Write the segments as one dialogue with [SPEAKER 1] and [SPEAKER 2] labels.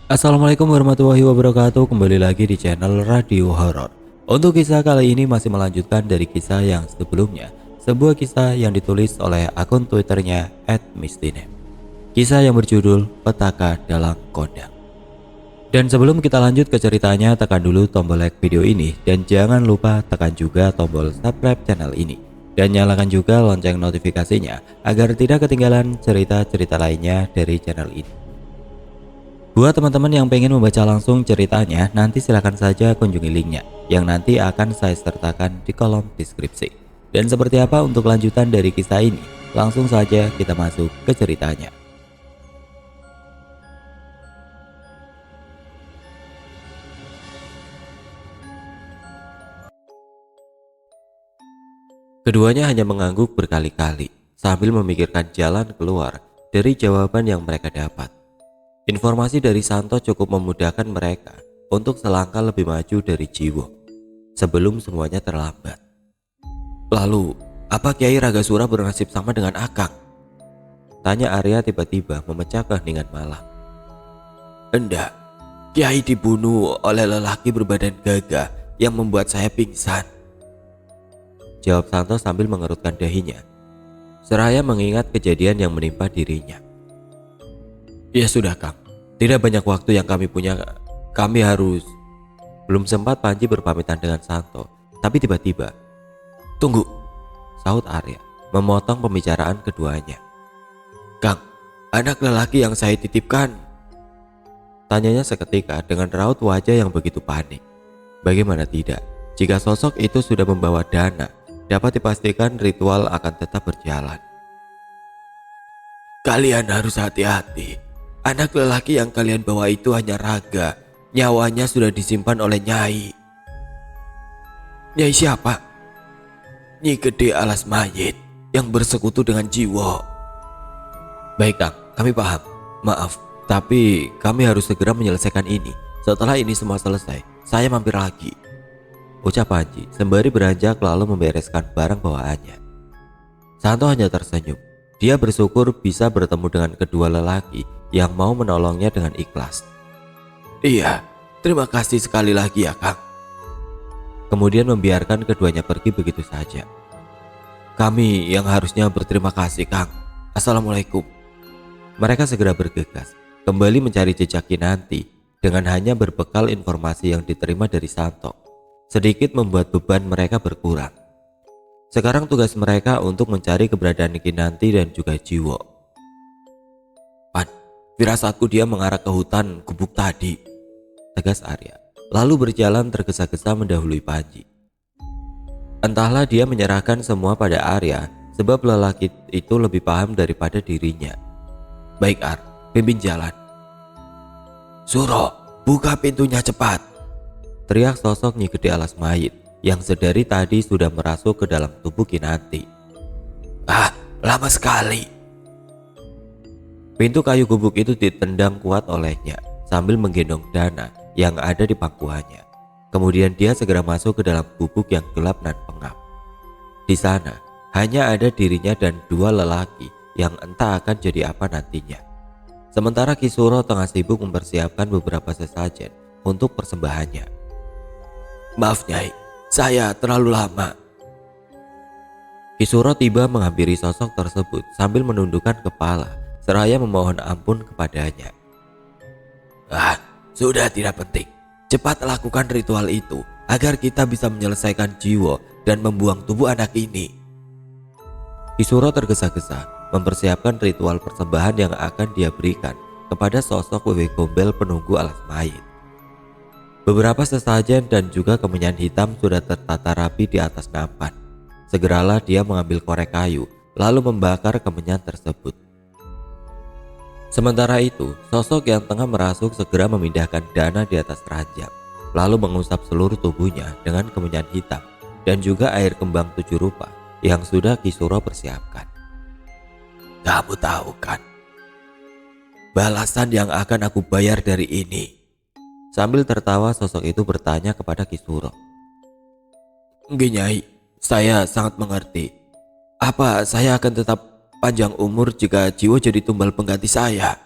[SPEAKER 1] Assalamualaikum warahmatullahi wabarakatuh. Kembali lagi di channel Radio Horor. Untuk kisah kali ini masih melanjutkan dari kisah yang sebelumnya. Sebuah kisah yang ditulis oleh akun Twitternya @mistinem. Kisah yang berjudul Petaka Dalam Kondang. Dan sebelum kita lanjut ke ceritanya, tekan dulu tombol like video ini dan jangan lupa tekan juga tombol subscribe channel ini. Dan nyalakan juga lonceng notifikasinya agar tidak ketinggalan cerita-cerita lainnya dari channel ini. Buat teman-teman yang pengen membaca langsung ceritanya, nanti silahkan saja kunjungi linknya yang nanti akan saya sertakan di kolom deskripsi. Dan seperti apa untuk lanjutan dari kisah ini? Langsung saja kita masuk ke ceritanya. Keduanya hanya mengangguk berkali-kali sambil memikirkan jalan keluar dari jawaban yang mereka dapat. Informasi dari Santo cukup memudahkan mereka untuk selangkah lebih maju dari Jiwo sebelum semuanya terlambat. Lalu, apa Kiai Ragasura bernasib sama dengan Akang? Tanya Arya tiba-tiba memecah keheningan malam. Enggak, Kiai dibunuh oleh lelaki berbadan gagah yang membuat saya pingsan. Jawab Santo sambil mengerutkan dahinya, seraya mengingat kejadian yang menimpa dirinya. Ya sudah Kang, tidak banyak waktu yang kami punya, kami harus... Belum sempat Panji berpamitan dengan Santo, tapi tiba-tiba, tunggu, sahut Arya, memotong pembicaraan keduanya. Kang, anak lelaki yang saya titipkan. Tanyanya seketika dengan raut wajah yang begitu panik. Bagaimana tidak, jika sosok itu sudah membawa dana, dapat dipastikan ritual akan tetap berjalan. Kalian harus hati-hati. Anak lelaki yang kalian bawa itu hanya raga. Nyawanya sudah disimpan oleh Nyai. Nyai siapa? Nyi Gede Alas Mayit yang bersekutu dengan Jiwo. Baik Kang, kami paham. Maaf, tapi kami harus segera menyelesaikan ini. Setelah ini semua selesai, saya mampir lagi, ucap Panji sembari beranjak lalu membereskan barang bawaannya. Santo hanya tersenyum. Dia bersyukur bisa bertemu dengan kedua lelaki yang mau menolongnya dengan ikhlas. Iya, terima kasih sekali lagi ya Kang. Kemudian membiarkan keduanya pergi begitu saja. Kami yang harusnya berterima kasih Kang. Assalamualaikum. Mereka segera bergegas, kembali mencari jejak Kinanti dengan hanya berbekal informasi yang diterima dari Santo. Sedikit membuat beban mereka berkurang. Sekarang tugas mereka untuk mencari keberadaan Kinanti dan juga Jiwo. Pan, firasatku dia mengarah ke hutan gubuk tadi, tegas Arya, lalu berjalan tergesa-gesa mendahului Panji. Entahlah dia menyerahkan semua pada Arya sebab lelaki itu lebih paham daripada dirinya. Baik Ar, pimpin jalan. Suro, buka pintunya cepat, teriak sosok Nyi Gede Alas Mayit yang sedari tadi sudah merasuk ke dalam tubuh Kinanti. Ah, lama sekali. Pintu kayu gubuk itu ditendang kuat olehnya sambil menggendong Dana yang ada di pangkuannya. Kemudian dia segera masuk ke dalam gubuk yang gelap dan pengap. Di sana hanya ada dirinya dan dua lelaki yang entah akan jadi apa nantinya. Sementara Kisuro tengah sibuk mempersiapkan beberapa sesajen untuk persembahannya. Maaf Nyai, saya terlalu lama. Kisuro tiba menghampiri sosok tersebut sambil menundukkan kepala seraya memohon ampun kepadanya. Ah, sudah tidak penting. Cepat lakukan ritual itu agar kita bisa menyelesaikan Jiwo dan membuang tubuh anak ini. Kisuro tergesa-gesa mempersiapkan ritual persembahan yang akan dia berikan kepada sosok Wewe Gombel penunggu Alas Mayit. Beberapa sesajen dan juga kemenyan hitam sudah tertata rapi di atas nampan. Segeralah dia mengambil korek kayu lalu membakar kemenyan tersebut. Sementara itu, sosok yang tengah merasuk segera memindahkan Dana di atas ranjang, lalu mengusap seluruh tubuhnya dengan kemenyan hitam dan juga air kembang 7 rupa yang sudah Kisuro persiapkan. Kamu tahu kan, balasan yang akan aku bayar dari ini? Sambil tertawa sosok itu bertanya kepada Kisuro. Nggih Nyai, saya sangat mengerti. Apa saya akan tetap panjang umur jika Jiwo jadi tumbal pengganti saya?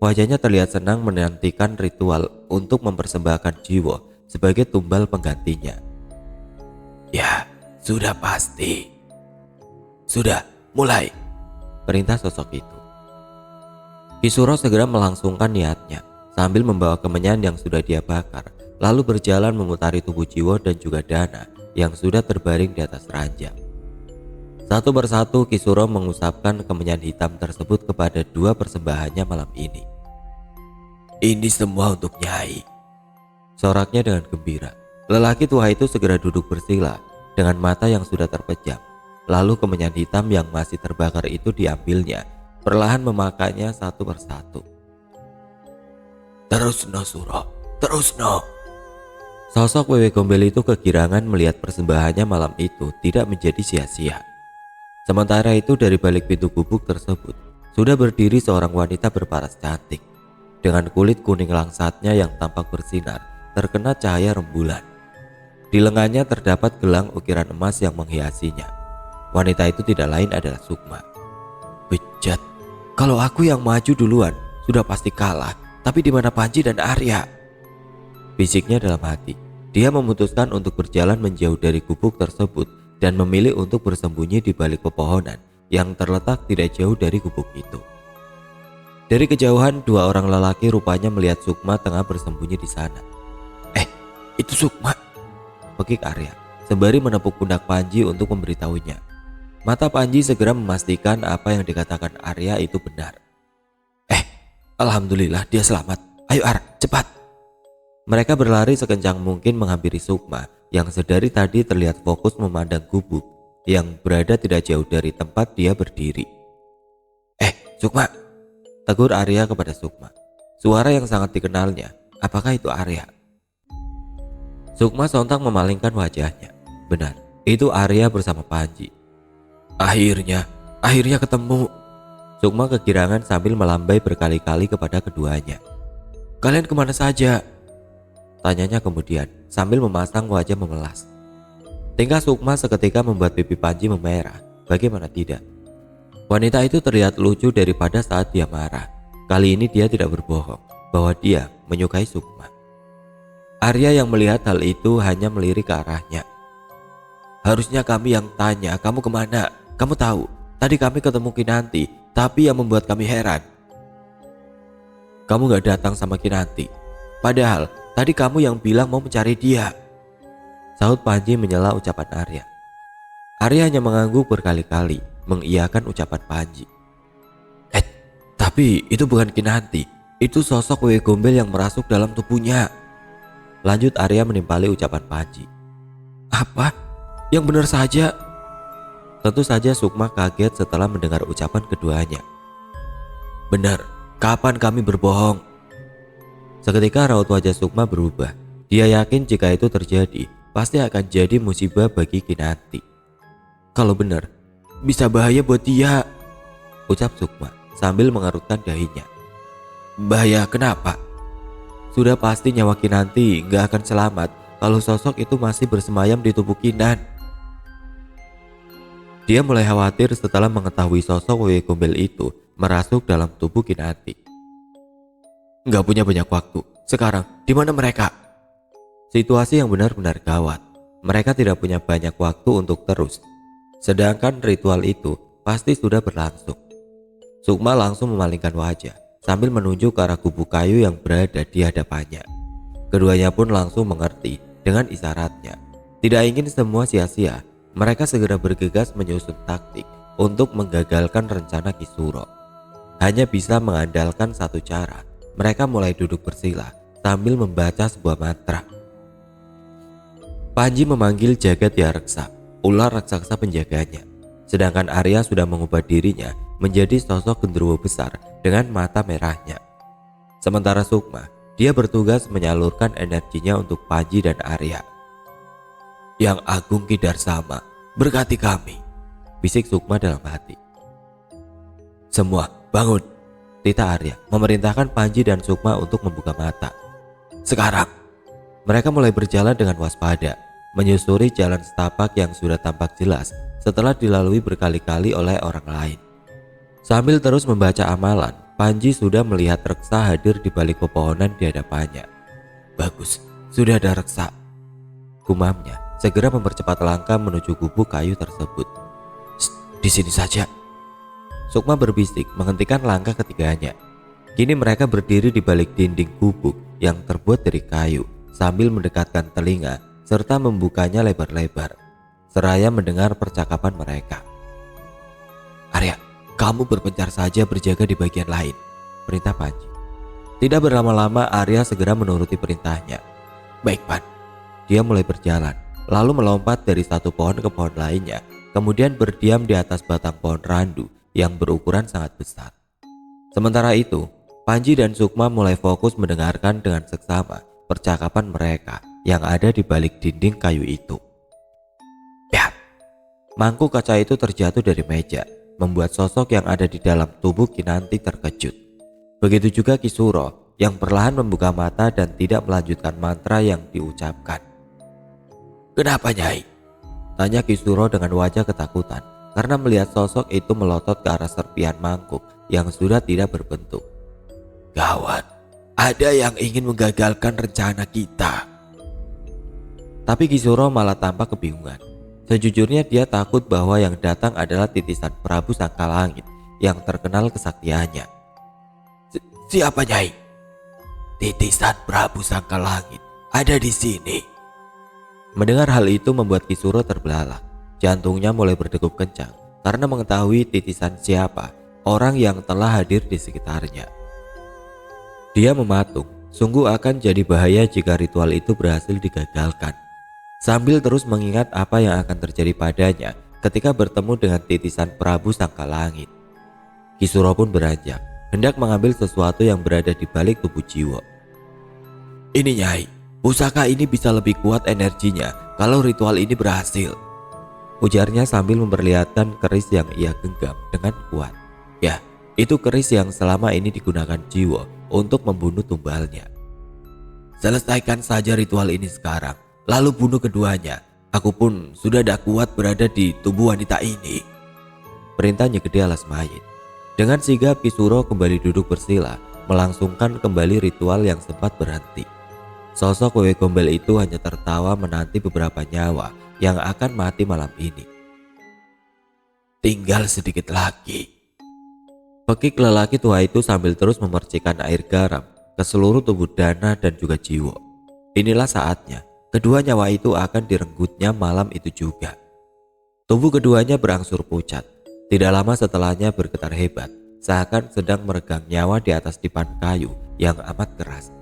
[SPEAKER 1] Wajahnya terlihat senang menantikan ritual untuk mempersembahkan Jiwo sebagai tumbal penggantinya. Ya, sudah pasti. Sudah, mulai, perintah sosok itu. Kisuro segera melangsungkan niatnya sambil membawa kemenyan yang sudah dia bakar, lalu berjalan memutari tubuh Jiwo dan juga Dana yang sudah terbaring di atas ranjang. Satu persatu Kisuro mengusapkan kemenyan hitam tersebut kepada dua persembahannya malam ini. Ini semua untuk Nyai, soraknya dengan gembira. Lelaki tua itu segera duduk bersila dengan mata yang sudah terpejam. Lalu kemenyan hitam yang masih terbakar itu diambilnya, perlahan memakannya satu persatu. Terus no Suro, terus no. Sosok Wewe Gombel itu kegirangan melihat persembahannya malam itu tidak menjadi sia-sia. Sementara itu dari balik pintu gubuk tersebut sudah berdiri seorang wanita berparas cantik dengan kulit kuning langsatnya yang tampak bersinar terkena cahaya rembulan. Di lengannya terdapat gelang ukiran emas yang menghiasinya. Wanita itu tidak lain adalah Sukma. Bejat, kalau aku yang maju duluan sudah pasti kalah, tapi di mana Panji dan Arya? Bisiknya dalam hati. Dia memutuskan untuk berjalan menjauh dari gubuk tersebut dan memilih untuk bersembunyi di balik pepohonan yang terletak tidak jauh dari gubuk itu. Dari kejauhan dua orang lelaki rupanya melihat Sukma tengah bersembunyi di sana. Itu Sukma, pekik Arya sembari menepuk pundak Panji untuk memberitahunya. Mata Panji segera memastikan apa yang dikatakan Arya itu benar. Alhamdulillah dia selamat. Ayo Ar, cepat. Mereka berlari sekencang mungkin menghampiri Sukma yang sedari tadi terlihat fokus memandang gubuk yang berada tidak jauh dari tempat dia berdiri. Sukma, tegur Arya kepada Sukma. Suara yang sangat dikenalnya. Apakah itu Arya? Sukma sontak memalingkan wajahnya. Benar, itu Arya bersama Panji. Akhirnya ketemu. Sukma kegirangan sambil melambai berkali-kali kepada keduanya. Kalian kemana saja? Tanyanya kemudian sambil memasang wajah memelas. Tingkah Sukma seketika membuat pipi Panji memerah. Bagaimana tidak? Wanita itu terlihat lucu daripada saat dia marah. Kali ini dia tidak berbohong bahwa dia menyukai Sukma. Arya yang melihat hal itu hanya melirik ke arahnya. Harusnya kami yang tanya, kamu kemana? Kamu tahu, tadi kami ketemu Kinanti, tapi yang membuat kami heran, kamu gak datang sama Kinanti. Padahal tadi kamu yang bilang mau mencari dia, sahut Panji menyela ucapan Arya. Arya hanya mengangguk berkali-kali mengiyakan ucapan Panji. Tapi itu bukan Kinanti, itu sosok Wewe Gombel yang merasuk dalam tubuhnya, lanjut Arya menimpali ucapan Panji. Apa? Yang benar saja? Tentu saja Sukma kaget setelah mendengar ucapan keduanya. Benar, kapan kami berbohong? Seketika raut wajah Sukma berubah. Dia yakin jika itu terjadi, pasti akan jadi musibah bagi Kinanti. Kalau benar, bisa bahaya buat dia, ucap Sukma sambil mengerutkan dahinya. Bahaya kenapa? Sudah pasti nyawa Kinanti gak akan selamat kalau sosok itu masih bersemayam di tubuh Kinan. Dia mulai khawatir setelah mengetahui sosok Wewe Gombel itu merasuk dalam tubuh Kinanti. Gak punya banyak waktu. Sekarang, di mana mereka? Situasi yang benar-benar gawat. Mereka tidak punya banyak waktu untuk terus. Sedangkan ritual itu pasti sudah berlangsung. Sukma langsung memalingkan wajah sambil menunjuk ke arah gubuk kayu yang berada di hadapannya. Keduanya pun langsung mengerti dengan isyaratnya. Tidak ingin semua sia-sia, mereka segera bergegas menyusun taktik untuk menggagalkan rencana Kisuro. Hanya bisa mengandalkan satu cara. Mereka mulai duduk bersila sambil membaca sebuah mantra. Panji memanggil Jagadya Reksa, ular raksasa penjaganya. Sedangkan Arya sudah mengubah dirinya menjadi sosok genderuwo besar dengan mata merahnya. Sementara Sukma, dia bertugas menyalurkan energinya untuk Panji dan Arya. Yang Agung Kidarsama, berkati kami, bisik Sukma dalam hati. Semua bangun, titah Arya memerintahkan Panji dan Sukma untuk membuka mata. Sekarang, mereka mulai berjalan dengan waspada, menyusuri jalan setapak yang sudah tampak jelas setelah dilalui berkali-kali oleh orang lain. Sambil terus membaca amalan, Panji sudah melihat Reksa hadir di balik pepohonan di hadapannya. Bagus, sudah ada Reksa, gumamnya, segera mempercepat langkah menuju gubuk kayu tersebut. Di sini saja, Sukma berbisik menghentikan langkah ketiganya. Kini mereka berdiri di balik dinding gubuk yang terbuat dari kayu sambil mendekatkan telinga serta membukanya lebar-lebar, seraya mendengar percakapan mereka. Arya, kamu berpencar saja berjaga di bagian lain, perintah Panji. Tidak berlama-lama Arya segera menuruti perintahnya. Baik Pan. Dia mulai berjalan, lalu melompat dari satu pohon ke pohon lainnya, kemudian berdiam di atas batang pohon randu yang berukuran sangat besar. Sementara itu, Panji dan Sukma mulai fokus mendengarkan dengan seksama percakapan mereka yang ada di balik dinding kayu itu. Ya, mangkuk kaca itu terjatuh dari meja, membuat sosok yang ada di dalam tubuh Kinanti terkejut. Begitu juga Kisuro yang perlahan membuka mata dan tidak melanjutkan mantra yang diucapkan. Kenapa Nyai? Tanya Kisuro dengan wajah ketakutan karena melihat sosok itu melotot ke arah serpihan mangkuk yang sudah tidak berbentuk. Gawat, ada yang ingin menggagalkan rencana kita. Tapi Kisuro malah tampak kebingungan. Sejujurnya dia takut bahwa yang datang adalah titisan Prabu Sangkalangit yang terkenal kesaktiannya. Siapa Nyai? Titisan Prabu Sangkalangit ada di sini. Mendengar hal itu membuat Kisuro terbelalak. Jantungnya mulai berdegup kencang karena mengetahui titisan siapa orang yang telah hadir di sekitarnya. Dia mematung, sungguh akan jadi bahaya jika ritual itu berhasil digagalkan. Sambil terus mengingat apa yang akan terjadi padanya ketika bertemu dengan titisan Prabu Sangkalangit. Kisuro pun beranjak, hendak mengambil sesuatu yang berada di balik tubuh Jiwo. Ini Nyai, pusaka ini bisa lebih kuat energinya kalau ritual ini berhasil, ujarnya sambil memperlihatkan keris yang ia genggam dengan kuat. Ya, itu keris yang selama ini digunakan Jiwo untuk membunuh tumbalnya. Selesaikan saja ritual ini sekarang, lalu bunuh keduanya. Aku pun sudah tidak kuat berada di tubuh wanita ini, perintahnya Gede Alas Mayit. Dengan sigap Kisuro kembali duduk bersila, melangsungkan kembali ritual yang sempat berhenti. Sosok Wewe Gombel itu hanya tertawa menanti beberapa nyawa yang akan mati malam ini. Tinggal sedikit lagi, pekik lelaki tua itu sambil terus memercikan air garam ke seluruh tubuh Dana dan juga Jiwo. Inilah saatnya kedua nyawa itu akan direnggutnya malam itu juga. Tubuh keduanya berangsur pucat. Tidak lama setelahnya bergetar hebat, seakan sedang meregang nyawa di atas dipan kayu yang amat keras.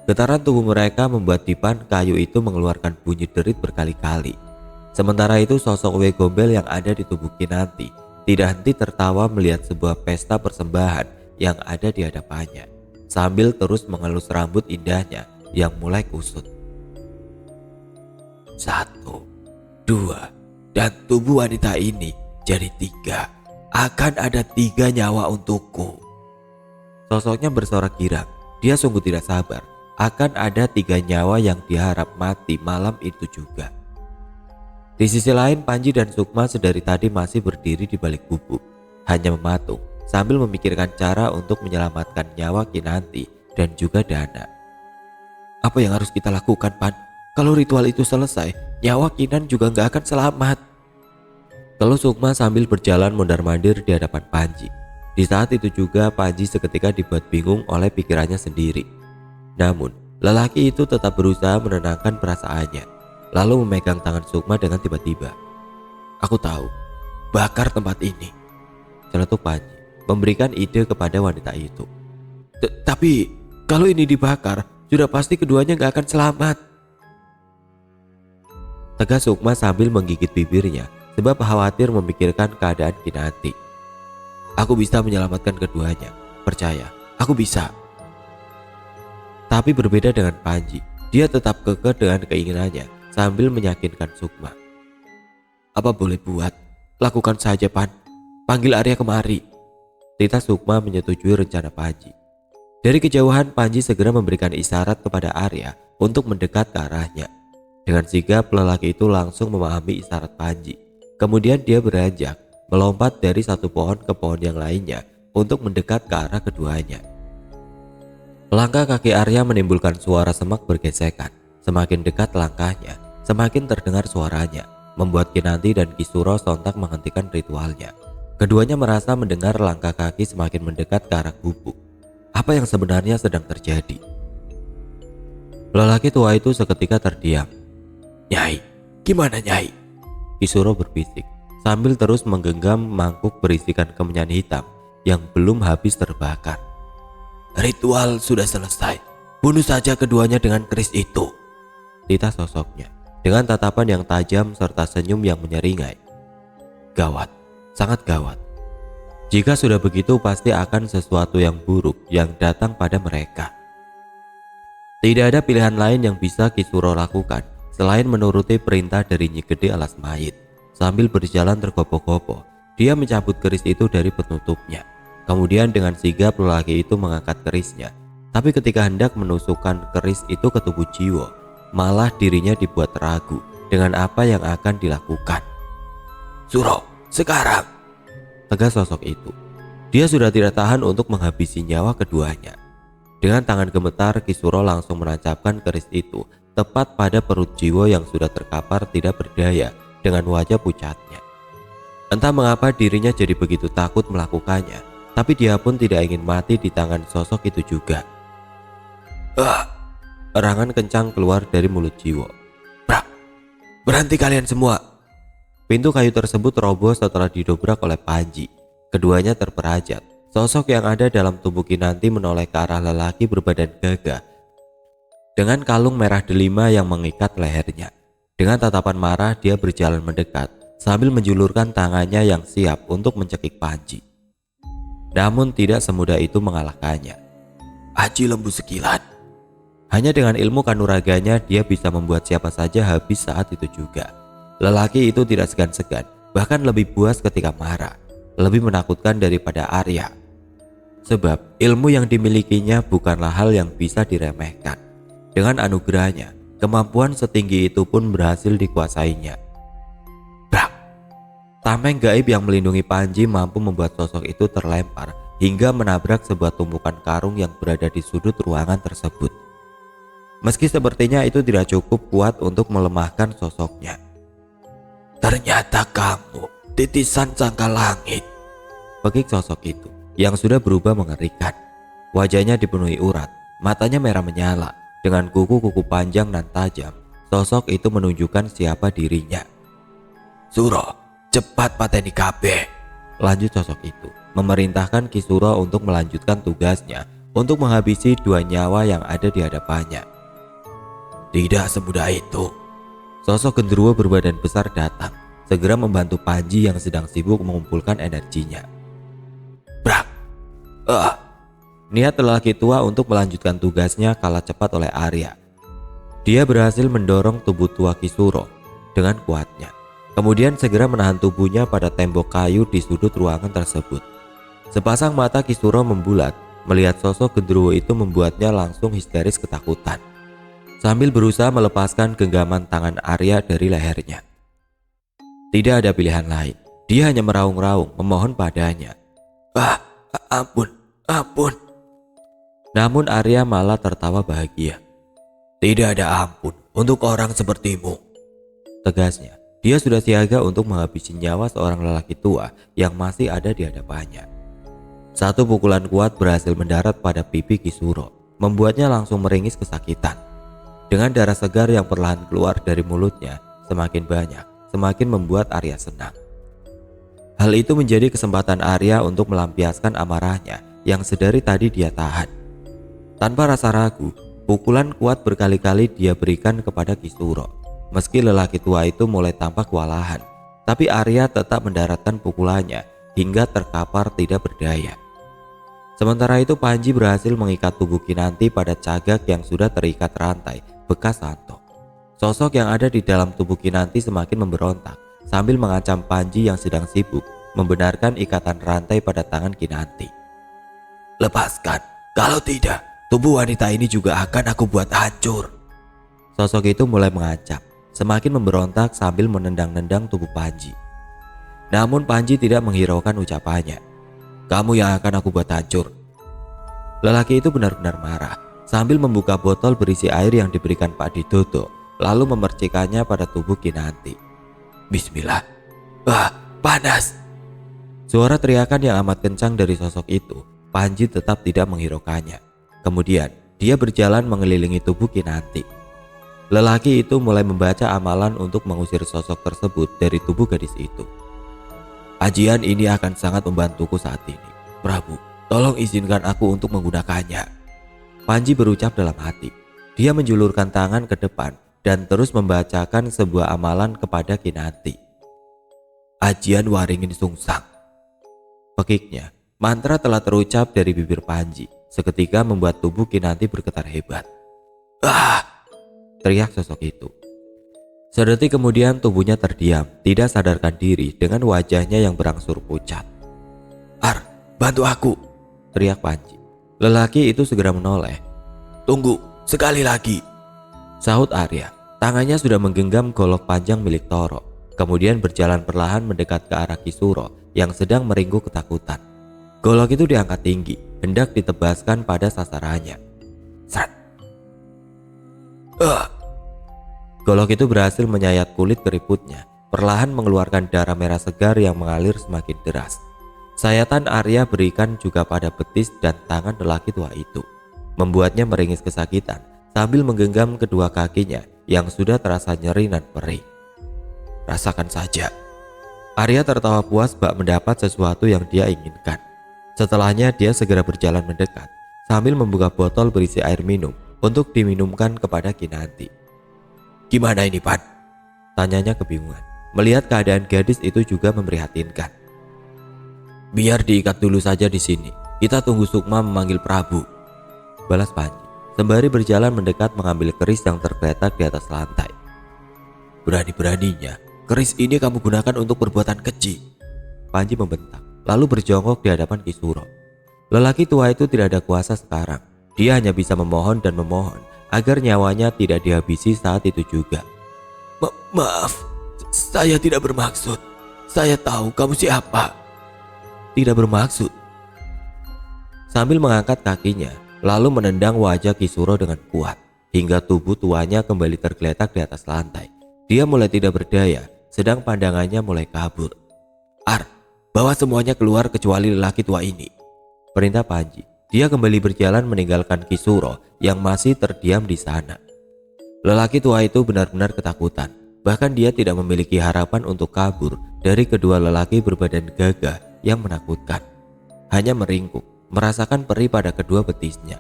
[SPEAKER 1] Getaran tubuh mereka membuat dipan kayu itu mengeluarkan bunyi derit berkali-kali. Sementara itu sosok Wewe Gombel yang ada di tubuh Kinanti tidak henti tertawa melihat sebuah pesta persembahan yang ada di hadapannya, sambil terus mengelus rambut indahnya yang mulai kusut. 1, 2, dan tubuh wanita ini jadi 3. Akan ada 3 nyawa untukku. Sosoknya bersorak girang. Dia sungguh tidak sabar. Akan ada 3 nyawa yang diharap mati malam itu juga. Di sisi lain Panji dan Sukma sedari tadi masih berdiri di balik gubuk, hanya mematung sambil memikirkan cara untuk menyelamatkan nyawa Kinanti dan juga Dana. Apa yang harus kita lakukan, Pan? Kalau ritual itu selesai, nyawa Kinan juga gak akan selamat. Keluh Sukma sambil berjalan mondar-mandir di hadapan Panji. Di saat itu juga Panji seketika dibuat bingung oleh pikirannya sendiri. Namun lelaki itu tetap berusaha menenangkan perasaannya, lalu memegang tangan Sukma dengan tiba-tiba. Aku tahu, bakar tempat ini, celetuk Panji, memberikan ide kepada wanita itu. Tapi kalau ini dibakar, sudah pasti keduanya gak akan selamat, tegas Sukma sambil menggigit bibirnya sebab khawatir memikirkan keadaan Kinanti. Aku bisa menyelamatkan keduanya, percaya, aku bisa. Tapi berbeda dengan Panji, dia tetap kekeh dengan keinginannya sambil meyakinkan Sukma. Apa boleh buat, lakukan saja Pan, panggil Arya kemari. Tita Sukma menyetujui rencana Panji. Dari kejauhan Panji segera memberikan isyarat kepada Arya untuk mendekat ke arahnya. Dengan sigap lelaki itu langsung memahami isyarat Panji. Kemudian dia beranjak melompat dari satu pohon ke pohon yang lainnya untuk mendekat ke arah keduanya. Langkah kaki Arya menimbulkan suara semak bergesekan. Semakin dekat langkahnya, semakin terdengar suaranya, membuat Kinanti dan Kisuro sontak menghentikan ritualnya. Keduanya merasa mendengar langkah kaki semakin mendekat ke arah gubuk. Apa yang sebenarnya sedang terjadi? Lelaki tua itu seketika terdiam. "Nyai, gimana Nyai?" Kisuro berbisik sambil terus menggenggam mangkuk berisikan kemenyan hitam yang belum habis terbakar. "Ritual sudah selesai. Bunuh saja keduanya dengan keris itu," titah sosoknya dengan tatapan yang tajam serta senyum yang menyeringai. Gawat, sangat gawat. Jika sudah begitu pasti akan sesuatu yang buruk yang datang pada mereka. Tidak ada pilihan lain yang bisa Kisuro lakukan selain menuruti perintah dari Nyi Gede alas mayit. Sambil berjalan tergopoh-gopoh, dia mencabut keris itu dari penutupnya. Kemudian dengan sigap lelaki itu mengangkat kerisnya. Tapi ketika hendak menusukkan keris itu ke tubuh Jiwo, malah dirinya dibuat ragu dengan apa yang akan dilakukan. "Suro, sekarang!" tegas sosok itu. Dia sudah tidak tahan untuk menghabisi nyawa keduanya. Dengan tangan gemetar, Kisuro langsung menancapkan keris itu tepat pada perut Jiwo yang sudah terkapar tidak berdaya dengan wajah pucatnya. Entah mengapa dirinya jadi begitu takut melakukannya, tapi dia pun tidak ingin mati di tangan sosok itu juga. Erangan kencang keluar dari mulut Jiwo. Berhenti kalian semua!" Pintu kayu tersebut roboh setelah didobrak oleh Panji. Keduanya terperajat. Sosok yang ada dalam tubuh Kinanti menoleh ke arah lelaki berbadan gagah dengan kalung merah delima yang mengikat lehernya. Dengan tatapan marah dia berjalan mendekat sambil menjulurkan tangannya yang siap untuk mencekik Panji. Namun tidak semudah itu mengalahkannya. Panji lembu sekilan. Hanya dengan ilmu kanuraganya dia bisa membuat siapa saja habis saat itu juga. Lelaki itu tidak segan-segan, bahkan lebih buas ketika marah, lebih menakutkan daripada Arya. Sebab ilmu yang dimilikinya bukanlah hal yang bisa diremehkan. Dengan anugerahnya, kemampuan setinggi itu pun berhasil dikuasainya. Brak! Tameng gaib yang melindungi Panji mampu membuat sosok itu terlempar hingga menabrak sebuah tumpukan karung yang berada di sudut ruangan tersebut. Meski sepertinya itu tidak cukup kuat untuk melemahkan sosoknya. "Ternyata kamu titisan sangka langit," pekik sosok itu yang sudah berubah mengerikan. Wajahnya dipenuhi urat, matanya merah menyala. Dengan kuku-kuku panjang dan tajam, sosok itu menunjukkan siapa dirinya. "Suro, cepat pateni kabeh," lanjut sosok itu, memerintahkan Kisuro untuk melanjutkan tugasnya untuk menghabisi dua nyawa yang ada di hadapannya. Tidak semudah itu. Sosok genderuwo berbadan besar datang, segera membantu Panji yang sedang sibuk mengumpulkan energinya. Brak! Niat lelaki tua untuk melanjutkan tugasnya kalah cepat oleh Arya. Dia berhasil mendorong tubuh tua Kisuro dengan kuatnya. Kemudian segera menahan tubuhnya pada tembok kayu di sudut ruangan tersebut. Sepasang mata Kisuro membulat, melihat sosok genderuwo itu membuatnya langsung histeris ketakutan. Sambil berusaha melepaskan genggaman tangan Arya dari lehernya. Tidak ada pilihan lain, dia hanya meraung-raung memohon padanya. Ampun, ampun. Namun Arya malah tertawa bahagia. Tidak ada ampun untuk orang sepertimu, tegasnya. Dia sudah siaga untuk menghabisi nyawa seorang lelaki tua yang masih ada di hadapannya. Satu pukulan kuat berhasil mendarat pada pipi Kisuro, membuatnya langsung meringis kesakitan. Dengan darah segar yang perlahan keluar dari mulutnya semakin banyak, semakin membuat Arya senang. Hal itu menjadi kesempatan Arya untuk melampiaskan amarahnya yang sedari tadi dia tahan. Tanpa rasa ragu, pukulan kuat berkali-kali dia berikan kepada Kisuro. Meski lelaki tua itu mulai tampak kewalahan, tapi Arya tetap mendaratkan pukulannya hingga terkapar tidak berdaya. Sementara itu Panji berhasil mengikat tubuh Kinanti pada cagak yang sudah terikat rantai bekas santok. Sosok yang ada di dalam tubuh Kinanti semakin memberontak sambil mengancam Panji yang sedang sibuk membenarkan ikatan rantai pada tangan Kinanti. Lepaskan, kalau tidak tubuh wanita ini juga akan aku buat hancur. Sosok itu mulai mengancam, semakin memberontak sambil menendang-nendang tubuh Panji. Namun Panji tidak menghiraukan ucapannya. Kamu yang akan aku buat hancur. Lelaki itu benar-benar marah sambil membuka botol berisi air yang diberikan Pak Didodo, lalu memercikannya pada tubuh Kinanti. Bismillah. Wah, panas. Suara teriakan yang amat kencang dari sosok itu, Panji tetap tidak menghiraukannya. Kemudian dia berjalan mengelilingi tubuh Kinanti. Lelaki itu mulai membaca amalan untuk mengusir sosok tersebut dari tubuh gadis itu. Ajian ini akan sangat membantuku saat ini. Prabu, tolong izinkan aku untuk menggunakannya. Panji berucap dalam hati. Dia menjulurkan tangan ke depan dan terus membacakan sebuah amalan kepada Kinanti. Ajian Waringin Sungsang. Pekiknya, mantra telah terucap dari bibir Panji, seketika membuat tubuh Kinanti bergetar hebat. Ah! Teriak sosok itu. Sedetik kemudian tubuhnya terdiam, tidak sadarkan diri dengan wajahnya yang berangsur pucat. Ar, bantu aku! Teriak Panji. Lelaki itu segera menoleh. Tunggu, sekali lagi, sahut Arya. Tangannya sudah menggenggam golok panjang milik Toro, kemudian berjalan perlahan mendekat ke arah Kisuro yang sedang meringkuk ketakutan. Golok itu diangkat tinggi, hendak ditebaskan pada sasarannya. Srat. Golok itu berhasil menyayat kulit keriputnya, perlahan mengeluarkan darah merah segar yang mengalir semakin deras. Sayatan Arya berikan juga pada betis dan tangan lelaki tua itu, membuatnya meringis kesakitan sambil menggenggam kedua kakinya yang sudah terasa nyeri dan perih. Rasakan saja. Arya tertawa puas bak mendapat sesuatu yang dia inginkan. Setelahnya dia segera berjalan mendekat sambil membuka botol berisi air minum untuk diminumkan kepada Kinanti. Gimana ini, Pan? Tanyanya kebingungan. Melihat keadaan gadis itu juga memprihatinkan. Biar diikat dulu saja di sini. Kita tunggu Sukma memanggil Prabu. Balas Panji sembari berjalan mendekat mengambil keris yang tergeletak di atas lantai. Berani-beraninya keris ini kamu gunakan untuk perbuatan keji. Panji membentak, lalu berjongkok di hadapan Kisuro. Lelaki tua itu tidak ada kuasa sekarang. Dia hanya bisa memohon dan memohon agar nyawanya tidak dihabisi saat itu juga. Maaf, saya tidak bermaksud. Saya tahu kamu siapa. Tidak bermaksud. Sambil mengangkat kakinya, lalu menendang wajah Kisuro dengan kuat, hingga tubuh tuanya kembali tergeletak di atas lantai. Dia mulai tidak berdaya, sedang pandangannya mulai kabur. Ar, bawa semuanya keluar kecuali lelaki tua ini, perintah Panji. Dia kembali berjalan meninggalkan Kisuro yang masih terdiam di sana. Lelaki tua itu benar-benar ketakutan. Bahkan dia tidak memiliki harapan untuk kabur dari kedua lelaki berbadan gagah yang menakutkan. Hanya meringkuk, merasakan perih pada kedua betisnya.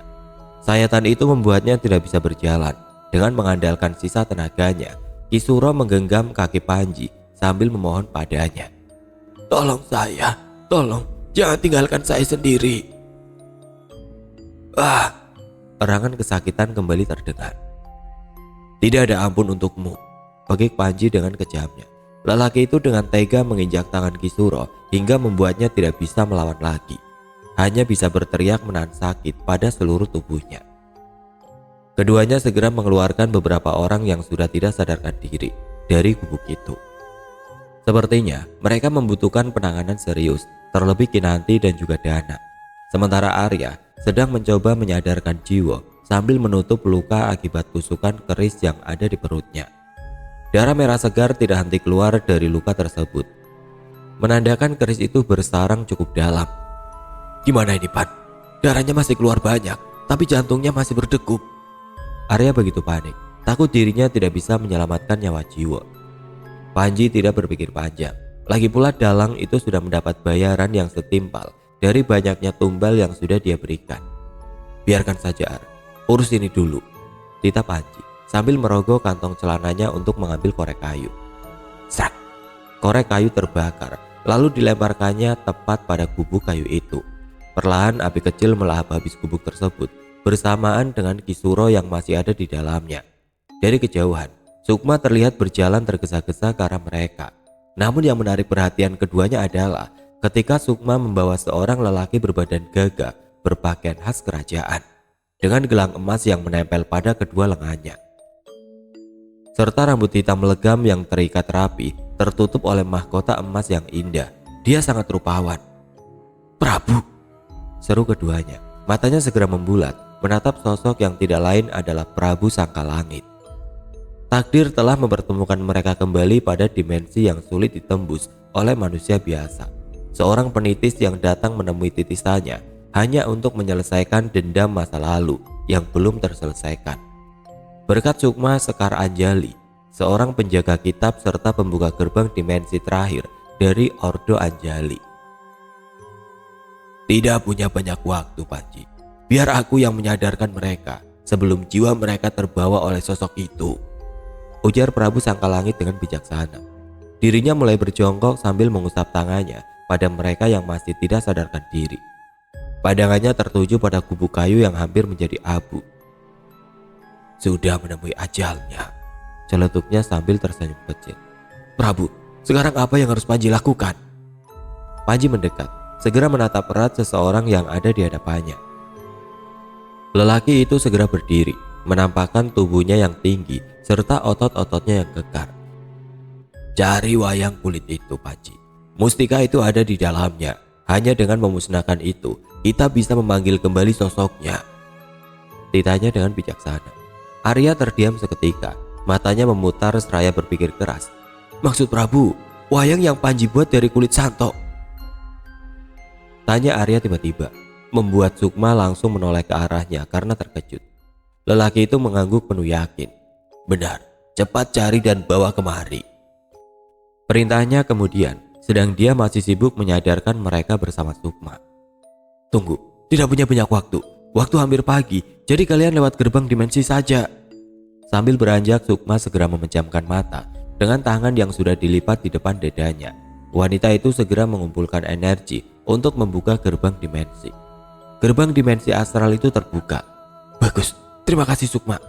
[SPEAKER 1] Sayatan itu membuatnya tidak bisa berjalan. Dengan mengandalkan sisa tenaganya, Kisuro menggenggam kaki Panji sambil memohon padanya. Tolong saya, tolong, jangan tinggalkan saya sendiri. Erangan kesakitan kembali terdengar. Tidak ada ampun untukmu, pekik Panji dengan kejamnya. Lelaki itu dengan tega menginjak tangan Kisuro hingga membuatnya tidak bisa melawan lagi. Hanya bisa berteriak menahan sakit pada seluruh tubuhnya. Keduanya segera mengeluarkan beberapa orang yang sudah tidak sadarkan diri dari gubuk itu. Sepertinya mereka membutuhkan penanganan serius, terlebih Kinanti dan juga Dana. Sementara Arya sedang mencoba menyadarkan Jiwo sambil menutup luka akibat tusukan keris yang ada di perutnya. Darah merah segar tidak henti keluar dari luka tersebut, menandakan keris itu bersarang cukup dalam. Gimana ini, Pan? Darahnya masih keluar banyak, tapi jantungnya masih berdegup. Arya begitu panik, takut dirinya tidak bisa menyelamatkan nyawa Jiwo. Panji tidak berpikir panjang. Lagi pula dalang itu sudah mendapat bayaran yang setimpal dari banyaknya tumbal yang sudah dia berikan. Biarkan saja Ar, urus ini dulu, titah Panji sambil merogoh kantong celananya untuk mengambil korek kayu. Srak! Korek kayu terbakar, lalu dilemparkannya tepat pada gubuk kayu itu. Perlahan api kecil melahap habis gubuk tersebut, bersamaan dengan Kisuro yang masih ada di dalamnya. Dari kejauhan, Sukma terlihat berjalan tergesa-gesa ke arah mereka. Namun yang menarik perhatian keduanya adalah ketika Sukma membawa seorang lelaki berbadan gagah berpakaian khas kerajaan, dengan gelang emas yang menempel pada kedua lengannya, serta rambut hitam legam yang terikat rapi tertutup oleh mahkota emas yang indah. Dia sangat rupawan. Prabu, seru keduanya. Matanya segera membulat, menatap sosok yang tidak lain adalah Prabu Sangkalangit. Takdir telah mempertemukan mereka kembali pada dimensi yang sulit ditembus oleh manusia biasa. Seorang penitis yang datang menemui titisannya hanya untuk menyelesaikan dendam masa lalu yang belum terselesaikan. Berkat Sukma Sekar Anjali, seorang penjaga kitab serta pembuka gerbang dimensi terakhir dari Ordo Anjali. Tidak punya banyak waktu, Panji. Biar aku yang menyadarkan mereka sebelum jiwa mereka terbawa oleh sosok itu, ujar Prabu Sangkalangit dengan bijaksana. Dirinya mulai berjongkok sambil mengusap tangannya pada mereka yang masih tidak sadarkan diri. Pandangannya tertuju pada kubu kayu yang hampir menjadi abu. Sudah menemui ajalnya, celetuknya sambil tersenyum kecil. Prabu, sekarang apa yang harus Panji lakukan? Panji mendekat, segera menatap erat seseorang yang ada di hadapannya. Lelaki itu segera berdiri, menampakkan tubuhnya yang tinggi serta otot-ototnya yang kekar. Cari wayang kulit itu, Panji. Mustika itu ada di dalamnya. Hanya dengan memusnahkan itu, kita bisa memanggil kembali sosoknya. Ditanya dengan bijaksana. Arya terdiam seketika, matanya memutar seraya berpikir keras. Maksud Prabu, wayang yang Panji buat dari kulit santok? Tanya Arya tiba-tiba, membuat Sukma langsung menoleh ke arahnya karena terkejut. Lelaki itu mengangguk penuh yakin. Benar, cepat cari dan bawa kemari. Perintahnya kemudian, sedang dia masih sibuk menyadarkan mereka bersama Sukma. Tunggu, tidak punya banyak waktu. Waktu hampir pagi, jadi kalian lewat gerbang dimensi saja. Sambil beranjak, Sukma segera memejamkan mata dengan tangan yang sudah dilipat di depan dadanya. Wanita itu segera mengumpulkan energi untuk membuka gerbang dimensi. Gerbang dimensi astral itu terbuka. Bagus, terima kasih Sukma.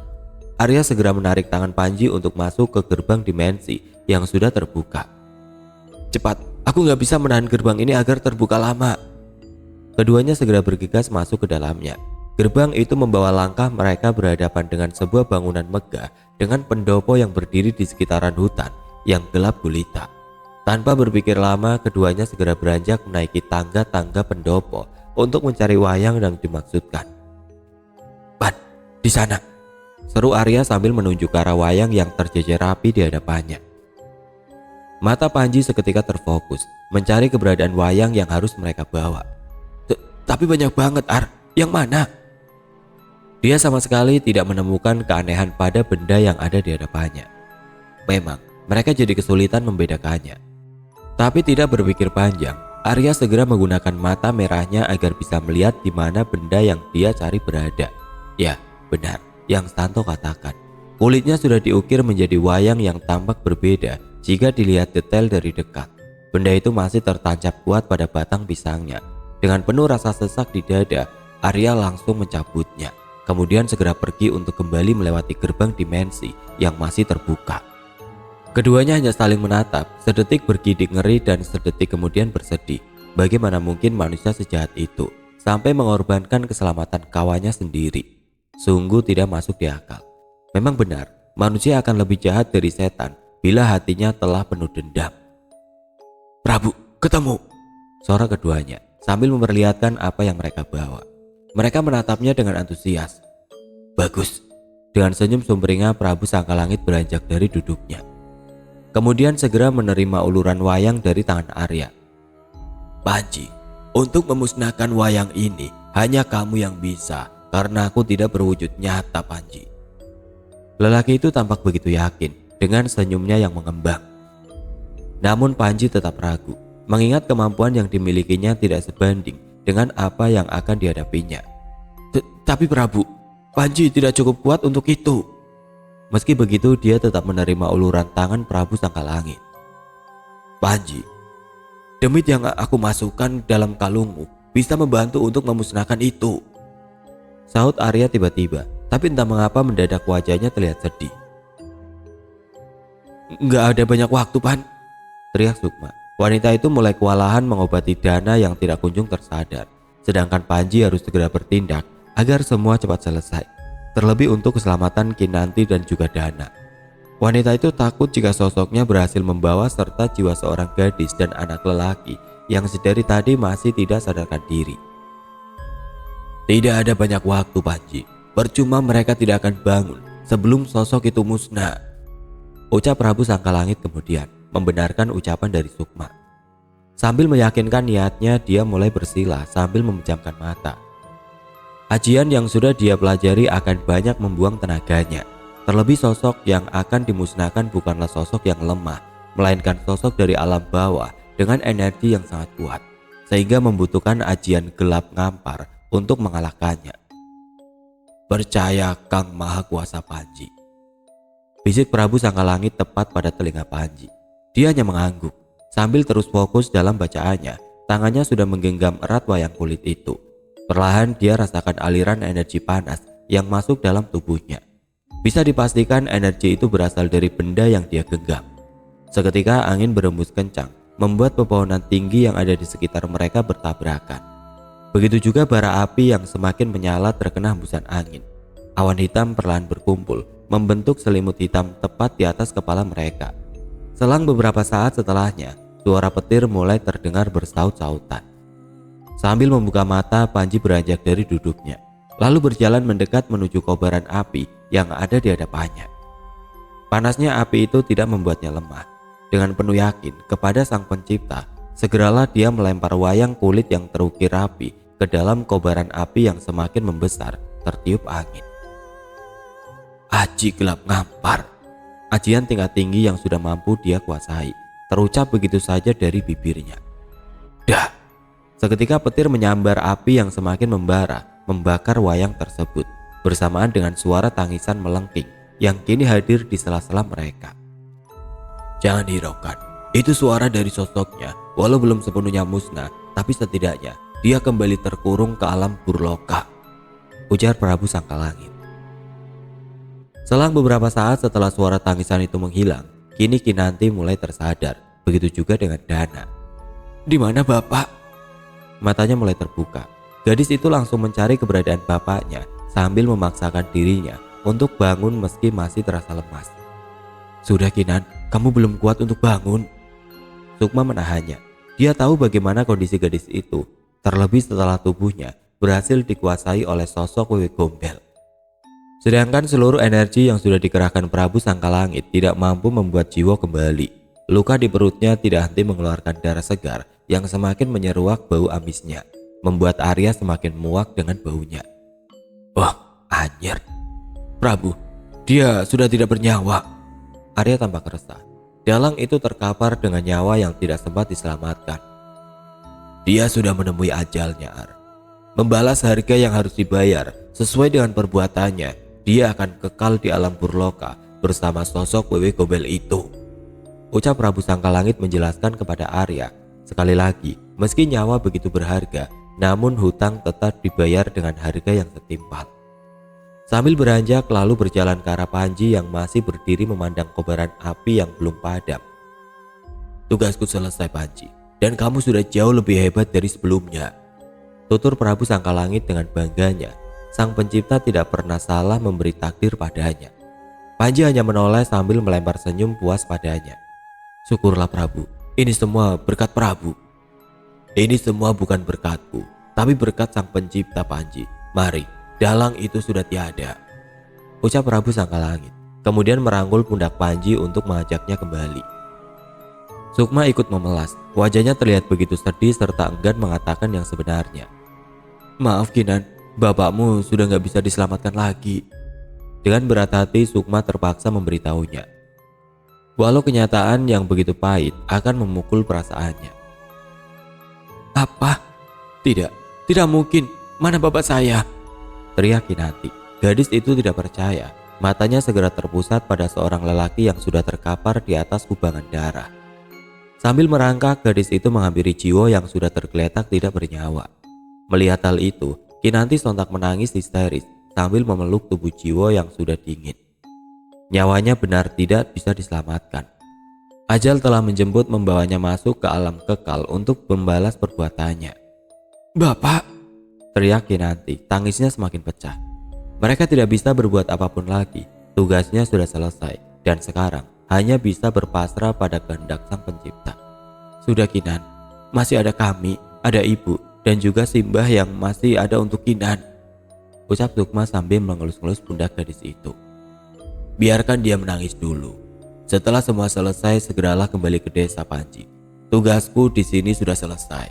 [SPEAKER 1] Arya segera menarik tangan Panji untuk masuk ke gerbang dimensi yang sudah terbuka. Cepat, aku gak bisa menahan gerbang ini agar terbuka lama. Keduanya segera bergegas masuk ke dalamnya. Gerbang itu membawa langkah mereka berhadapan dengan sebuah bangunan megah dengan pendopo yang berdiri di sekitaran hutan yang gelap gulita. Tanpa berpikir lama, keduanya segera beranjak menaiki tangga-tangga pendopo untuk mencari wayang yang dimaksudkan. Pan, di sana, seru Arya sambil menunjuk ke arah wayang yang terjejer rapi di hadapannya. Mata Panji seketika terfokus mencari keberadaan wayang yang harus mereka bawa. Tapi banyak banget, Ar. Yang mana? Dia sama sekali tidak menemukan keanehan pada benda yang ada di hadapannya. Memang, mereka jadi kesulitan membedakannya. Tapi tidak berpikir panjang, Arya segera menggunakan mata merahnya agar bisa melihat di mana benda yang dia cari berada. Ya, benar, yang Stanto katakan. Kulitnya sudah diukir menjadi wayang yang tampak berbeda jika dilihat detail dari dekat. Benda itu masih tertancap kuat pada batang pisangnya. Dengan penuh rasa sesak di dada, Arya langsung mencabutnya. Kemudian segera pergi untuk kembali melewati gerbang dimensi yang masih terbuka. Keduanya hanya saling menatap, sedetik bergidik ngeri dan sedetik kemudian bersedih. Bagaimana mungkin manusia sejahat itu sampai mengorbankan keselamatan kawannya sendiri? Sungguh tidak masuk di akal. Memang benar, manusia akan lebih jahat dari setan bila hatinya telah penuh dendam. Prabu, ketemu! Suara keduanya sambil memperlihatkan apa yang mereka bawa. Mereka menatapnya dengan antusias. Bagus. Dengan senyum sumringah, Prabu Sangkalangit beranjak dari duduknya. Kemudian segera menerima uluran wayang dari tangan Arya. Panji, untuk memusnahkan wayang ini hanya kamu yang bisa, karena aku tidak berwujud nyata, Panji. Lelaki itu tampak begitu yakin dengan senyumnya yang mengembang. Namun Panji tetap ragu, mengingat kemampuan yang dimilikinya tidak sebanding dengan apa yang akan dihadapinya. Tapi Prabu, Panji tidak cukup kuat untuk itu. Meski begitu, dia tetap menerima uluran tangan Prabu Sangkalangit. Panji, demit yang aku masukkan dalam kalungmu bisa membantu untuk memusnahkan itu, sahut Arya tiba-tiba, tapi entah mengapa mendadak wajahnya terlihat sedih. Nggak ada banyak waktu, Pan, teriak Sukma. Wanita itu mulai kewalahan mengobati Dana yang tidak kunjung tersadar. Sedangkan Panji harus segera bertindak agar semua cepat selesai. Terlebih untuk keselamatan Kinanti dan juga Dana. Wanita itu takut jika sosoknya berhasil membawa serta jiwa seorang gadis dan anak lelaki yang sedari tadi masih tidak sadarkan diri. Tidak ada banyak waktu, Panji. Percuma mereka tidak akan bangun sebelum sosok itu musnah, ucap Prabu Sangkalangit kemudian membenarkan ucapan dari Sukma. Sambil meyakinkan niatnya, dia mulai bersila sambil memejamkan mata. Ajian yang sudah dia pelajari akan banyak membuang tenaganya. Terlebih sosok yang akan dimusnahkan bukanlah sosok yang lemah, melainkan sosok dari alam bawah dengan energi yang sangat kuat, sehingga membutuhkan ajian gelap ngampar untuk mengalahkannya. Percaya Kang Maha Kuasa Panji, bisik Prabu Sangkalangit tepat pada telinga Panji. Dia hanya mengangguk sambil terus fokus dalam bacaannya. Tangannya sudah menggenggam erat wayang kulit itu. Perlahan dia rasakan aliran energi panas yang masuk dalam tubuhnya. Bisa dipastikan energi itu berasal dari benda yang dia genggam. Seketika angin berembus kencang, membuat pepohonan tinggi yang ada di sekitar mereka bertabrakan. Begitu juga bara api yang semakin menyala terkena hembusan angin. Awan hitam perlahan berkumpul, membentuk selimut hitam tepat di atas kepala mereka. Selang beberapa saat setelahnya, suara petir mulai terdengar bersaut-sautan. Sambil membuka mata, Panji beranjak dari duduknya, lalu berjalan mendekat menuju kobaran api yang ada di hadapannya. Panasnya api itu tidak membuatnya lemah. Dengan penuh yakin kepada Sang Pencipta, segeralah dia melempar wayang kulit yang terukir rapi ke dalam kobaran api yang semakin membesar tertiup angin. Aji gelap ngampar, ajian tingkat tinggi yang sudah mampu dia kuasai, terucap begitu saja dari bibirnya. Dah! Seketika petir menyambar api yang semakin membara, membakar wayang tersebut, bersamaan dengan suara tangisan melengking yang kini hadir di sela-sela mereka. Jangan hiraukan, itu suara dari sosoknya. Walau belum sepenuhnya musnah, tapi setidaknya dia kembali terkurung ke alam Burloka, ujar Prabu Sangkalangit. Selang beberapa saat setelah suara tangisan itu menghilang, kini Kinanti mulai tersadar, begitu juga dengan Dana. Di mana Bapak? Matanya mulai terbuka. Gadis itu langsung mencari keberadaan bapaknya sambil memaksakan dirinya untuk bangun meski masih terasa lemas. Sudah Kinan, kamu belum kuat untuk bangun. Sukma menahannya. Dia tahu bagaimana kondisi gadis itu, terlebih setelah tubuhnya berhasil dikuasai oleh sosok Wewe Gombel. Sedangkan seluruh energi yang sudah dikerahkan Prabu Sangkalangit tidak mampu membuat jiwa kembali. Luka di perutnya tidak henti mengeluarkan darah segar yang semakin menyeruak bau amisnya, membuat Arya semakin muak dengan baunya. Wah, anjir. Prabu, dia sudah tidak bernyawa. Arya tampak resah. Dalang itu terkapar dengan nyawa yang tidak sempat diselamatkan. Dia sudah menemui ajalnya, Ar. Membalas harga yang harus dibayar sesuai dengan perbuatannya, dia akan kekal di alam Burloka bersama sosok Wewe Gombel itu, ucap Prabu Sangkalangit menjelaskan kepada Arya. Sekali lagi, meski nyawa begitu berharga, namun hutang tetap dibayar dengan harga yang setimpal. Sambil beranjak lalu berjalan ke arah Panji yang masih berdiri memandang kobaran api yang belum padam. Tugasku selesai Panji, dan kamu sudah jauh lebih hebat dari sebelumnya, tutur Prabu Sangkalangit dengan bangganya. Sang Pencipta tidak pernah salah memberi takdir padanya. Panji hanya menoleh sambil melempar senyum puas padanya. Syukurlah Prabu, ini semua berkat Prabu. Ini semua bukan berkatku, tapi berkat Sang Pencipta Panji. Mari, dalang itu sudah tiada, ucap Prabu Sangkalangit, kemudian merangkul pundak Panji untuk mengajaknya kembali. Sukma ikut memelas, wajahnya terlihat begitu sedih serta enggan mengatakan yang sebenarnya. Maaf Kinan, bapakmu sudah gak bisa diselamatkan lagi. Dengan berat hati Sukma terpaksa memberitahunya, walau kenyataan yang begitu pahit akan memukul perasaannya. Apa? Tidak mungkin, mana bapak saya? Teriak Kinanti. Gadis itu tidak percaya. Matanya segera terpusat pada seorang lelaki yang sudah terkapar di atas kubangan darah. Sambil merangkak, gadis itu menghampiri Jiwo yang sudah tergeletak tidak bernyawa. Melihat hal itu, Kinanti sontak menangis histeris sambil memeluk tubuh Jiwo yang sudah dingin. Nyawanya benar tidak bisa diselamatkan. Ajal telah menjemput membawanya masuk ke alam kekal untuk membalas perbuatannya. Bapak! Teriak Kinanti, tangisnya semakin pecah. Mereka tidak bisa berbuat apapun lagi, tugasnya sudah selesai dan sekarang hanya bisa berpasrah pada kehendak Sang Pencipta. Sudah Kinan, Masih ada kami, ada ibu, dan juga Simbah yang masih ada untuk Kinan, ucap Sukma sambil mengelus-ngelus pundak gadis itu. Biarkan dia menangis dulu. Setelah semua selesai, segeralah kembali ke desa Panji. Tugasku di sini sudah selesai.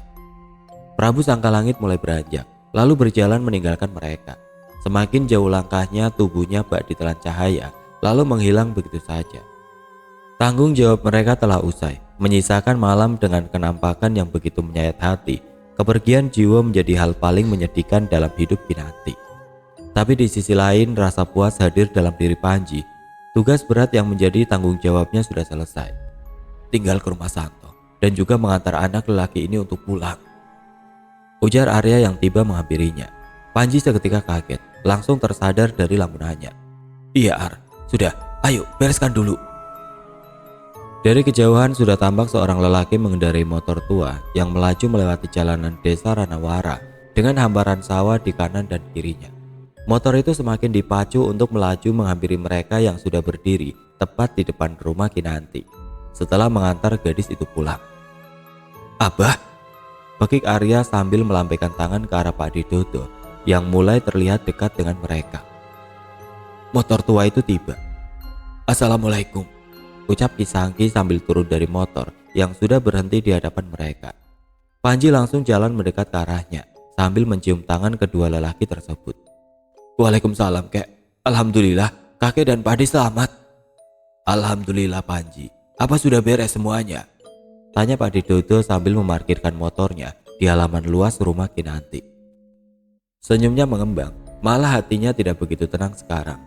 [SPEAKER 1] Prabu Sangkalangit mulai beranjak, lalu berjalan meninggalkan mereka. Semakin jauh langkahnya, tubuhnya bak ditelan cahaya, lalu menghilang begitu saja. Tanggung jawab mereka telah usai, menyisakan malam dengan kenampakan yang begitu menyayat hati. Kepergian jiwa menjadi hal paling menyedihkan dalam hidup Kinanti. Tapi di sisi lain, rasa puas hadir dalam diri Panji. Tugas berat yang menjadi tanggung jawabnya sudah selesai. Tinggal ke rumah Santo dan juga mengantar anak lelaki ini untuk pulang, ujar Arya yang tiba menghampirinya. Panji seketika kaget, langsung tersadar dari lamunannya. Iya Ar, sudah, ayo bereskan dulu. Dari kejauhan sudah tampak seorang lelaki mengendarai motor tua yang melaju melewati jalanan desa Ranawara dengan hamparan sawah di kanan dan kirinya. Motor itu semakin dipacu untuk melaju menghampiri mereka yang sudah berdiri tepat di depan rumah Kinanti setelah mengantar gadis itu pulang. Abah, pekik Arya sambil melambaikan tangan ke arah Pak Didodo yang mulai terlihat dekat dengan mereka. Motor tua itu tiba. Assalamualaikum, ucap Kisangki sambil turun dari motor yang sudah berhenti di hadapan mereka. Panji langsung jalan mendekat ke arahnya sambil mencium tangan kedua lelaki tersebut. Waalaikumsalam kek. Alhamdulillah kakek dan Padi selamat. Alhamdulillah Panji. Apa sudah beres semuanya? Tanya Pak Didodo sambil memarkirkan motornya di halaman luas rumah Kinanti. Senyumnya mengembang, malah hatinya tidak begitu tenang sekarang.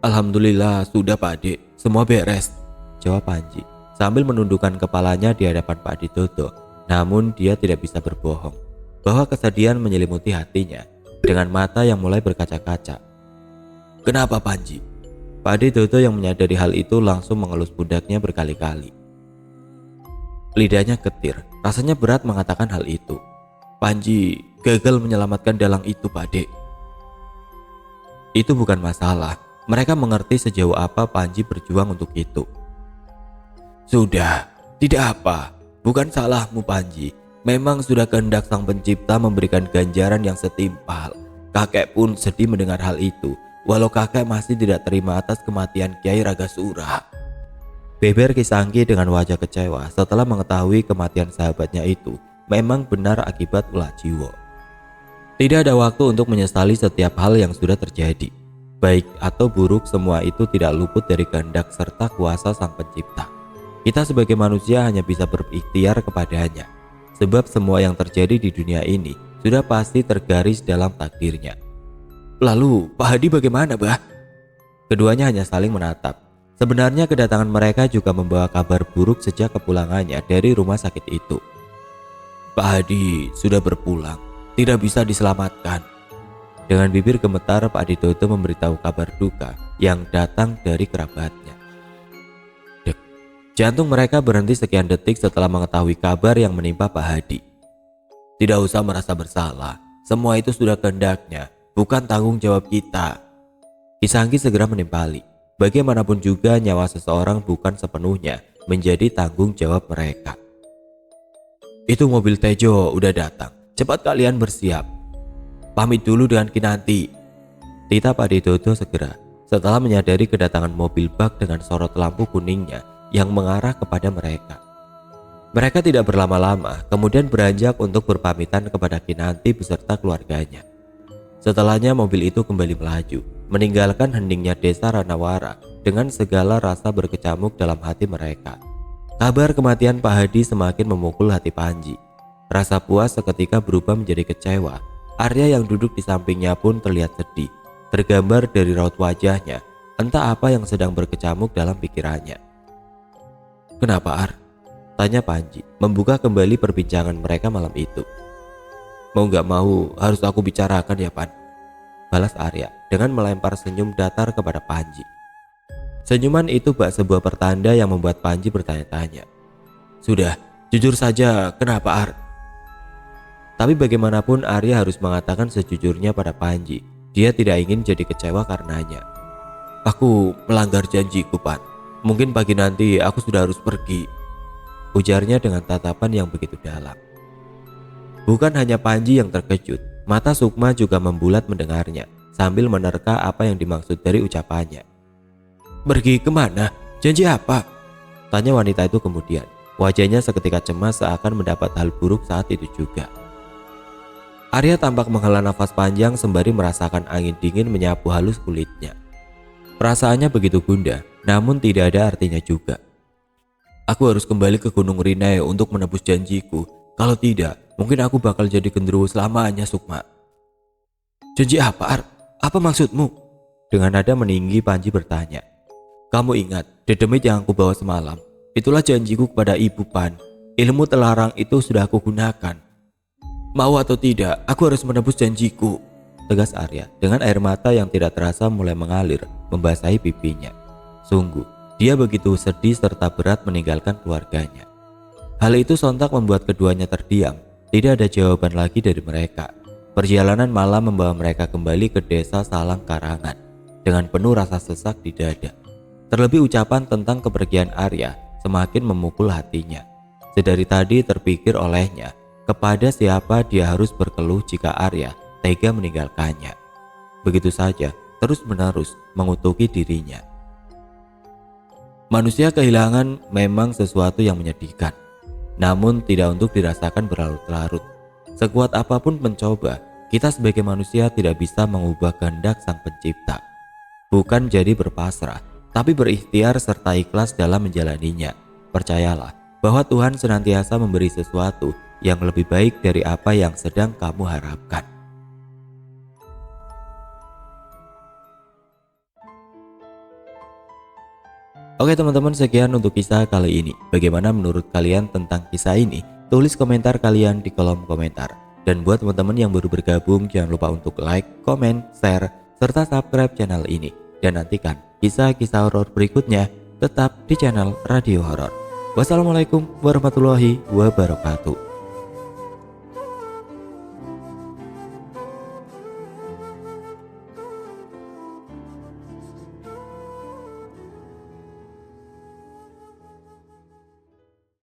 [SPEAKER 1] Alhamdulillah sudah Pak Ade, semua beres, jawab Panji sambil menundukkan kepalanya di hadapan Pak Didodo. Namun dia tidak bisa berbohong bahwa kesedihan menyelimuti hatinya dengan mata yang mulai berkaca-kaca. Kenapa Panji? Pak Didodo yang menyadari hal itu langsung mengelus pundaknya berkali-kali. Lidahnya getir, rasanya berat mengatakan hal itu. Panji gagal menyelamatkan dalang itu Pak De. Itu bukan masalah, mereka mengerti sejauh apa Panji berjuang untuk itu. Sudah, tidak apa, bukan salahmu Panji. Memang sudah kehendak Sang Pencipta memberikan ganjaran yang setimpal. Kakek pun sedih mendengar hal itu, walau kakek masih tidak terima atas kematian Kiai Ragasura. Beber Kisangki dengan wajah kecewa setelah mengetahui kematian sahabatnya itu memang benar akibat ulah jiwa. Tidak ada waktu untuk menyesali setiap hal yang sudah terjadi. Baik atau buruk, semua itu tidak luput dari kehendak serta kuasa Sang Pencipta. Kita sebagai manusia hanya bisa berikhtiar kepadanya. Sebab semua yang terjadi di dunia ini sudah pasti tergaris dalam takdirnya. Lalu Pak Hadi bagaimana bah? Keduanya hanya saling menatap. Sebenarnya kedatangan mereka juga membawa kabar buruk sejak kepulangannya dari rumah sakit itu. Pak Hadi sudah berpulang, tidak bisa diselamatkan. Dengan bibir gemetar Pak Didodo memberitahu kabar duka yang datang dari kerabatnya. Jantung mereka berhenti sekian detik setelah mengetahui kabar yang menimpa Pak Hadi. Tidak usah merasa bersalah, semua itu sudah kehendaknya, bukan tanggung jawab kita. Kisangki segera menimpali, bagaimanapun juga nyawa seseorang bukan sepenuhnya menjadi tanggung jawab mereka. Itu mobil Tejo udah datang, cepat kalian bersiap. Pamit dulu dengan Kinanti. Tita Pak Didodo segera setelah menyadari kedatangan mobil bak dengan sorot lampu kuningnya yang mengarah kepada mereka. Mereka tidak berlama-lama, kemudian beranjak untuk berpamitan kepada Kinanti beserta keluarganya. Setelahnya mobil itu kembali melaju, meninggalkan heningnya desa Ranawara dengan segala rasa berkecamuk dalam hati mereka. Kabar kematian Pak Hadi semakin memukul hati Panji. Rasa puas seketika berubah menjadi kecewa. Arya yang duduk di sampingnya pun terlihat sedih. Tergambar dari raut wajahnya, entah apa yang sedang berkecamuk dalam pikirannya. Kenapa Ar? Tanya Panji, membuka kembali perbincangan mereka malam itu. Mau gak mau harus aku bicarakan ya Pan, balas Arya dengan melempar senyum datar kepada Panji. Senyuman itu bak sebuah pertanda yang membuat Panji bertanya-tanya. Sudah, jujur saja kenapa Ar? Tapi bagaimanapun Arya harus mengatakan sejujurnya pada Panji. Dia tidak ingin jadi kecewa karenanya. Aku melanggar janjiku Pan. Mungkin pagi nanti aku sudah harus pergi, ujarnya dengan tatapan yang begitu dalam. Bukan hanya Panji yang terkejut, mata Sukma juga membulat mendengarnya sambil menerka apa yang dimaksud dari ucapannya. Pergi kemana? Janji apa? Tanya wanita itu kemudian. Wajahnya seketika cemas seakan mendapat hal buruk saat itu juga. Arya tampak menghela nafas panjang sembari merasakan angin dingin menyapu halus kulitnya. Perasaannya begitu gundah, namun tidak ada artinya juga. Aku harus kembali ke Gunung Rinai untuk menebus janjiku. Kalau tidak, mungkin aku bakal jadi genderuwo selamanya, Sukma. Janji apa, Ar? Apa maksudmu? Dengan nada meninggi Panji bertanya. Kamu ingat, dedemit yang aku bawa semalam? Itulah janjiku kepada Ibu Pan. Ilmu telarang itu sudah aku gunakan. Mau atau tidak, aku harus menebus janjiku, tegas Arya dengan air mata yang tidak terasa mulai mengalir membasahi pipinya. Sungguh, dia begitu sedih serta berat meninggalkan keluarganya. Hal itu sontak membuat keduanya terdiam. Tidak ada jawaban lagi dari mereka. Perjalanan malam membawa mereka kembali ke desa Salang Karangan dengan penuh rasa sesak di dada. Terlebih ucapan tentang kepergian Arya semakin memukul hatinya. Sedari tadi terpikir olehnya kepada siapa dia harus berkeluh jika Arya tega meninggalkannya. Begitu saja terus-menerus mengutuki dirinya. Manusia kehilangan memang sesuatu yang menyedihkan, namun tidak untuk dirasakan berlarut-larut. Sekuat apapun mencoba, kita sebagai manusia tidak bisa mengubah kehendak Sang Pencipta. Bukan jadi berpasrah, tapi berikhtiar serta ikhlas dalam menjalaninya. Percayalah bahwa Tuhan senantiasa memberi sesuatu yang lebih baik dari apa yang sedang kamu harapkan. Oke teman-teman, sekian untuk kisah kali ini. Bagaimana menurut kalian tentang kisah ini? Tulis komentar kalian di kolom komentar. Dan buat teman-teman yang baru bergabung, jangan lupa untuk like, komen, share, serta subscribe channel ini. Dan nantikan kisah-kisah horor berikutnya tetap di channel Radio Horor. Wassalamualaikum warahmatullahi wabarakatuh.